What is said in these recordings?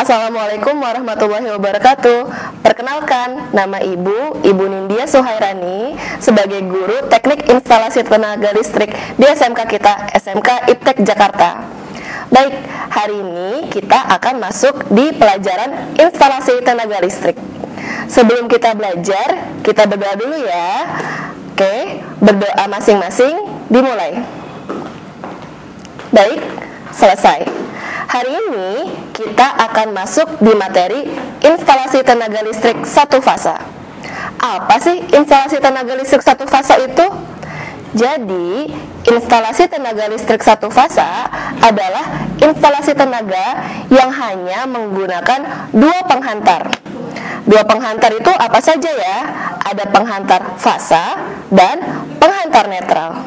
Assalamualaikum warahmatullahi wabarakatuh. Perkenalkan, nama Ibu Nindya Suhairani sebagai guru Teknik Instalasi Tenaga Listrik di SMK kita, SMK IPTEK Jakarta. Baik, hari ini kita akan masuk di pelajaran instalasi tenaga listrik. Sebelum kita belajar, kita berdoa dulu ya. Oke, berdoa masing-masing, dimulai. Baik, selesai. Hari ini kita akan masuk di materi instalasi tenaga listrik satu fasa. Apa sih instalasi tenaga listrik satu fasa itu? Jadi, instalasi tenaga listrik satu fasa adalah instalasi tenaga yang hanya menggunakan dua penghantar. Dua penghantar itu apa saja ya? Ada penghantar fasa dan penghantar netral.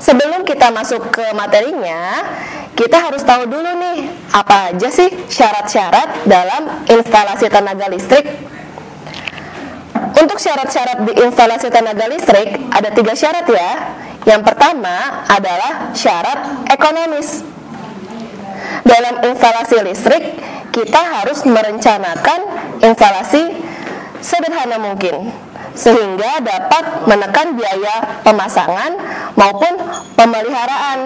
Sebelum kita masuk ke materinya, kita harus tahu dulu nih, apa aja sih syarat-syarat dalam instalasi tenaga listrik. Untuk syarat-syarat di instalasi tenaga listrik, ada 3 syarat ya. Yang pertama adalah syarat ekonomis. Dalam instalasi listrik, kita harus merencanakan instalasi sederhana mungkin, sehingga dapat menekan biaya pemasangan maupun pemeliharaan.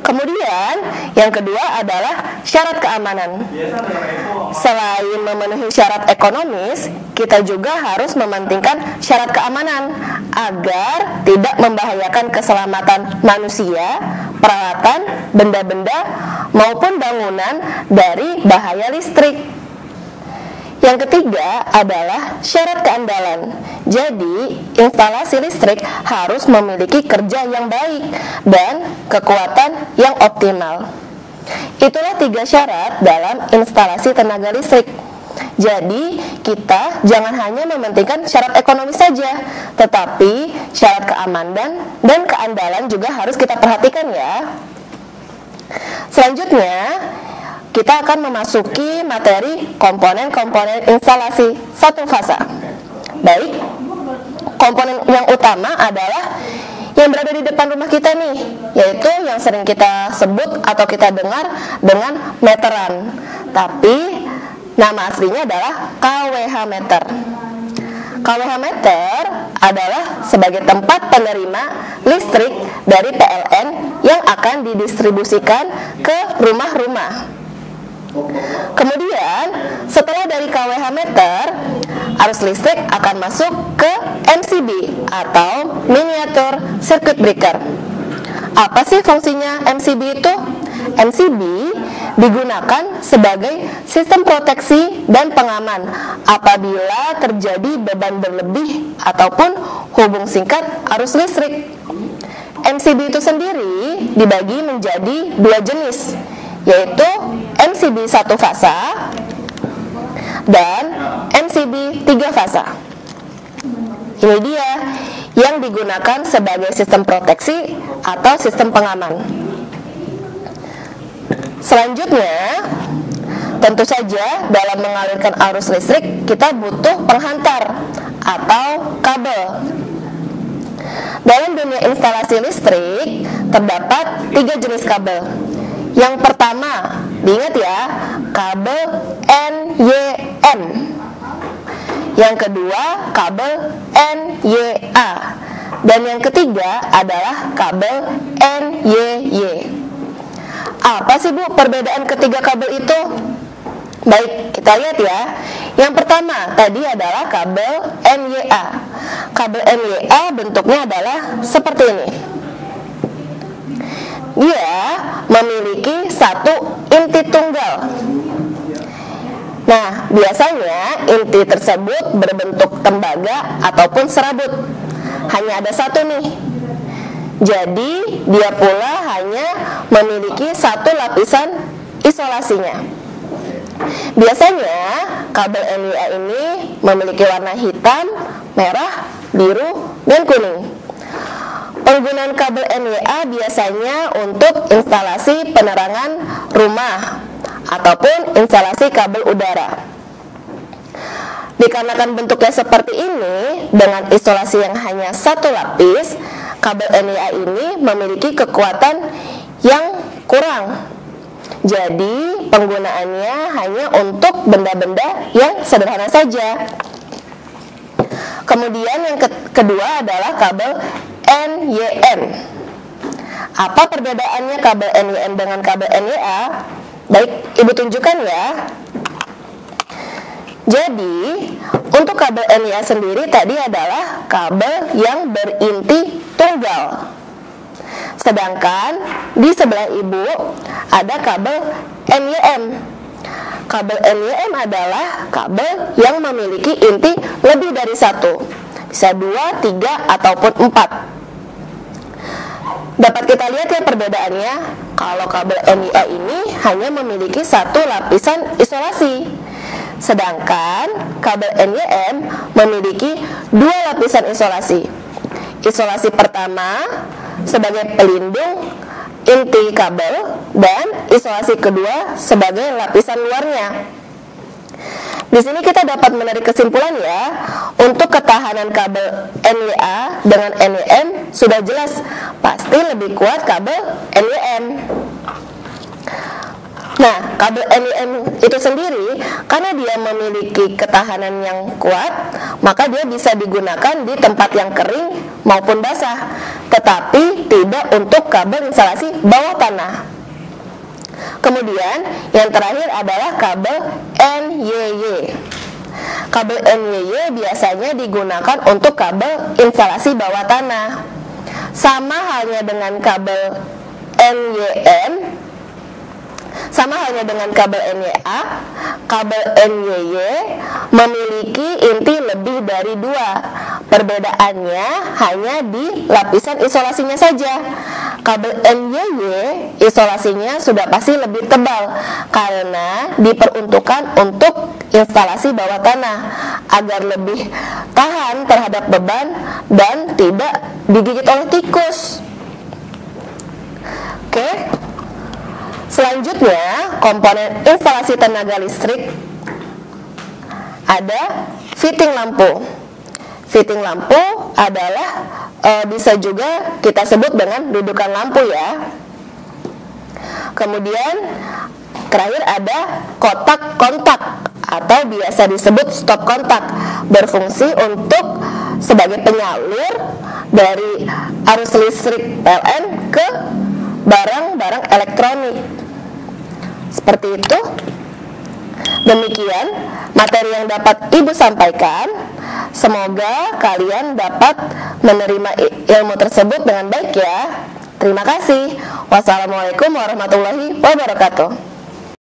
Kemudian, yang kedua adalah syarat keamanan. Selain memenuhi syarat ekonomis, kita juga harus mementingkan syarat keamanan agar tidak membahayakan keselamatan manusia, peralatan, benda-benda, maupun bangunan dari bahaya listrik. Yang ketiga adalah syarat keandalan. Jadi, instalasi listrik harus memiliki kerja yang baik dan kekuatan yang optimal. Itulah 3 syarat dalam instalasi tenaga listrik. Jadi, kita jangan hanya mementingkan syarat ekonomi saja, tetapi syarat keamanan dan keandalan juga harus kita perhatikan ya. Selanjutnya, kita akan memasuki materi komponen-komponen instalasi satu fasa. Baik, komponen yang utama adalah yang berada di depan rumah kita nih, yaitu yang sering kita sebut atau kita dengar dengan meteran. Tapi nama aslinya adalah kWh meter. kWh meter adalah sebagai tempat penerima listrik dari PLN yang akan didistribusikan ke rumah-rumah. Kemudian, setelah dari kWh meter, arus listrik akan masuk ke MCB atau Miniatur Circuit Breaker. Apa sih fungsinya MCB itu? MCB digunakan sebagai sistem proteksi dan pengaman apabila terjadi beban berlebih ataupun hubung singkat arus listrik. MCB itu sendiri dibagi menjadi 2 jenis, yaitu MCB satu fasa dan MCB 3 fasa. Ini dia yang digunakan sebagai sistem proteksi atau sistem pengaman. Selanjutnya, tentu saja dalam mengalirkan arus listrik kita butuh penghantar atau kabel. Dalam dunia instalasi listrik terdapat 3 jenis kabel. Yang pertama, diingat ya, kabel NYN. Yang kedua, kabel NYA. Dan yang ketiga adalah kabel NYY. Apa sih Bu perbedaan ketiga kabel itu? Baik, kita lihat ya. Yang pertama tadi adalah kabel NYA. Kabel NYA bentuknya adalah seperti ini. Dia memiliki satu inti tunggal. Nah, biasanya inti tersebut berbentuk tembaga ataupun serabut. Hanya ada satu nih. Jadi, dia pula hanya memiliki satu lapisan isolasinya. Biasanya, kabel NYA ini memiliki warna hitam, merah, biru, dan kuning. Penggunaan kabel NYA biasanya untuk instalasi penerangan rumah ataupun instalasi kabel udara. Dikarenakan bentuknya seperti ini, dengan isolasi yang hanya satu lapis, kabel NYA ini memiliki kekuatan yang kurang. Jadi penggunaannya hanya untuk benda-benda yang sederhana saja. Kemudian yang kedua adalah kabel NYM. Apa perbedaannya kabel NYM dengan kabel NYA? Baik, Ibu tunjukkan ya. Jadi, untuk kabel NYA sendiri tadi adalah kabel yang berinti tunggal. Sedangkan di sebelah Ibu ada kabel NYM. Kabel NYM adalah kabel yang memiliki inti lebih dari satu, bisa 2, 3, ataupun 4. Dapat kita lihat ya perbedaannya. Kalau kabel NYA ini hanya memiliki satu lapisan isolasi, sedangkan kabel NYM memiliki 2 lapisan isolasi. Isolasi pertama sebagai pelindung inti kabel dan isolasi kedua sebagai lapisan luarnya. Di sini kita dapat menarik kesimpulan ya, untuk ketahanan kabel NYA dengan NYM sudah jelas pasti lebih kuat kabel NYM. Nah, kabel NYM itu sendiri karena dia memiliki ketahanan yang kuat, maka dia bisa digunakan di tempat yang kering maupun basah, tetapi tidak untuk kabel instalasi bawah tanah. Kemudian yang terakhir adalah kabel NYY. Kabel NYY biasanya digunakan untuk kabel instalasi bawah tanah. Sama halnya dengan kabel NYM, sama halnya dengan kabel NYA, kabel NYY memiliki inti lebih dari 2. Perbedaannya hanya di lapisan isolasinya saja. Kabel NYY isolasinya sudah pasti lebih tebal karena diperuntukkan untuk instalasi bawah tanah agar lebih tahan terhadap beban dan tidak digigit oleh tikus. Oke. Selanjutnya, komponen instalasi tenaga listrik ada fitting lampu. Fitting lampu adalah bisa juga kita sebut dengan dudukan lampu ya. Kemudian terakhir ada kotak kontak atau biasa disebut stop kontak, berfungsi untuk sebagai penyalur dari arus listrik PLN ke barang-barang elektronik. Seperti itu. Demikian materi yang dapat Ibu sampaikan. Semoga kalian dapat menerima ilmu tersebut dengan baik ya. Terima kasih. Wassalamualaikum warahmatullahi wabarakatuh.